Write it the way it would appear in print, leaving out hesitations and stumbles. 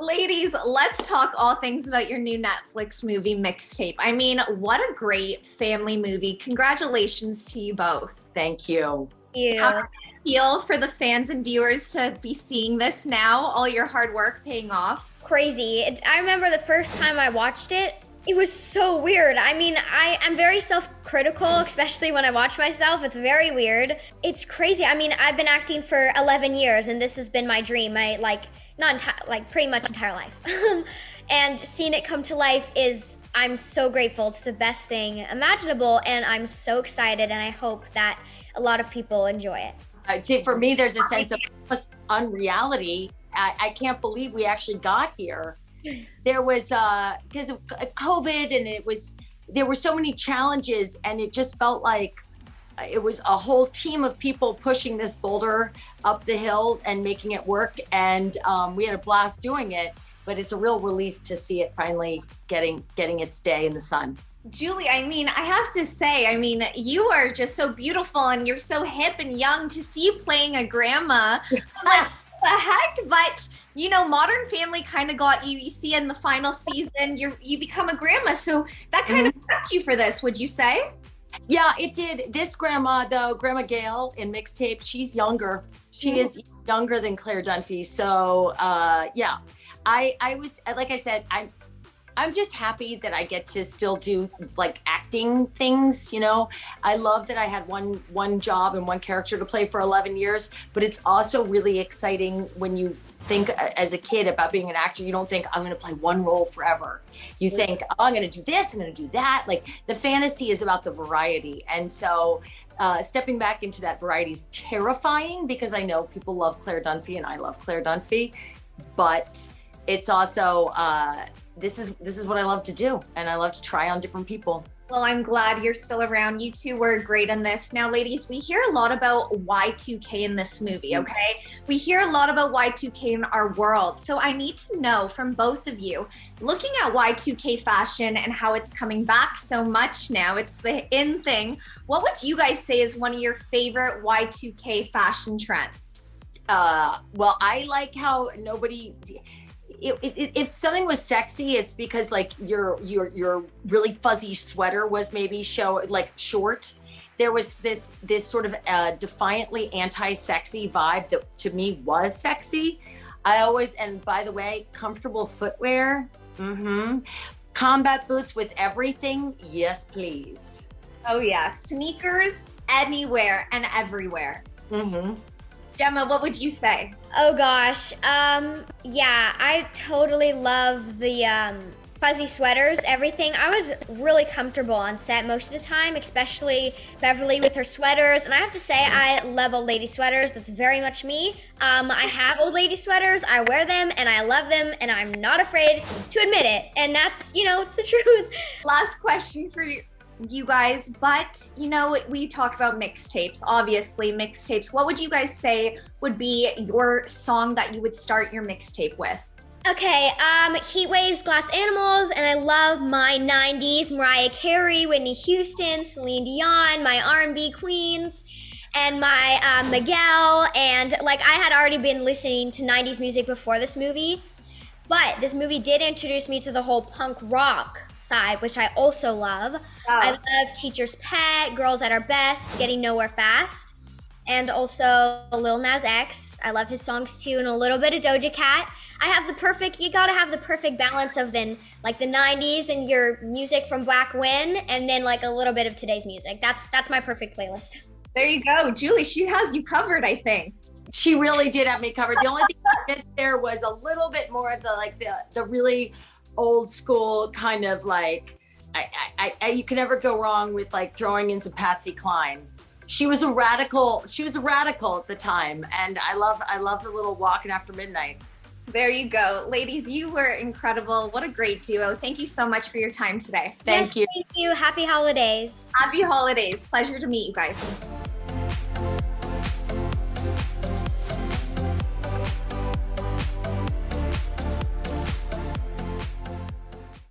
Ladies, let's talk all things about your new Netflix movie, Mixtape. I mean, what a great family movie. Congratulations to you both. Thank you. How does it feel for the fans and viewers to be seeing this now, all your hard work paying off? Crazy. I remember the first time I watched it, it was so weird. I mean, I'm very self-critical, especially when I watch myself. It's very weird. It's crazy. I mean, I've been acting for 11 years, and this has been my dream. Pretty much entire life. And seeing it come to life I'm so grateful. It's the best thing imaginable, and I'm so excited, and I hope that a lot of people enjoy it. For me, there's a sense of almost unreality. I can't believe we actually got here. There was because of COVID, and there were so many challenges, and it just felt like it was a whole team of people pushing this boulder up the hill and making it work. And we had a blast doing it, but it's a real relief to see it finally getting its day in the sun. Julie, I mean, I have to say, you are just so beautiful, and you're so hip and young. To see you playing a grandma, like, the heck? But Modern Family kind of got you. You see in the final season, you become a grandma. So that kind of prepped you for this, would you say? Yeah, it did. This grandma, though, Grandma Gail in Mixtape, she's younger. She is younger than Claire Dunphy. So yeah, I was, like I said, I'm just happy that I get to still do like acting things, I love that I had one job and one character to play for 11 years, but it's also really exciting when you think as a kid about being an actor. You don't think I'm going to play one role forever. You think, oh, I'm going to do this, I'm going to do that. Like, the fantasy is about the variety. And so stepping back into that variety is terrifying, because I know people love Claire Dunphy and I love Claire Dunphy, but it's also, this is what I love to do, and I love to try on different people. Well, I'm glad you're still around. You two were great in this. Now, ladies, we hear a lot about Y2K in this movie, okay? We hear a lot about Y2K in our world. So I need to know from both of you, looking at Y2K fashion and how it's coming back so much now, it's the in thing. What would you guys say is one of your favorite Y2K fashion trends? Well, I like how if something was sexy, it's because like your really fuzzy sweater was maybe short. There was this sort of defiantly anti-sexy vibe that to me was sexy. And by the way, comfortable footwear, combat boots with everything, yes please. Oh yeah, sneakers anywhere and everywhere. Gemma, what would you say? Oh gosh, yeah, I totally love the fuzzy sweaters, everything. I was really comfortable on set most of the time, especially Beverly with her sweaters. And I have to say, I love old lady sweaters. That's very much me. I have old lady sweaters, I wear them, and I love them, and I'm not afraid to admit it. And that's, it's the truth. Last question for you guys, but we talk about mixtapes, obviously mixtapes. What would you guys say would be your song that you would start your mixtape with? Okay, Heat Waves, Glass Animals, and I love my 90s, Mariah Carey, Whitney Houston, Celine Dion, my R&B queens, and my Miguel, and like I had already been listening to 90s music before this movie. But this movie did introduce me to the whole punk rock side, which I also love. Wow. I love Teacher's Pet, Girls at Our Best, Getting Nowhere Fast, and also Lil Nas X. I love his songs too, and a little bit of Doja Cat. You gotta have the perfect balance of then like the 90s and your music from back when, and then like a little bit of today's music. That's my perfect playlist. There you go. Julie, she has you covered, I think. She really did have me covered. The only thing I missed there was a little bit more of the really old school kind of like, you can never go wrong with like throwing in some Patsy Cline. She was a radical at the time, and I love the little Walking After Midnight. There you go. Ladies, you were incredible. What a great duo. Thank you so much for your time today. Thank you. Thank you. Happy holidays. Happy holidays. Pleasure to meet you guys.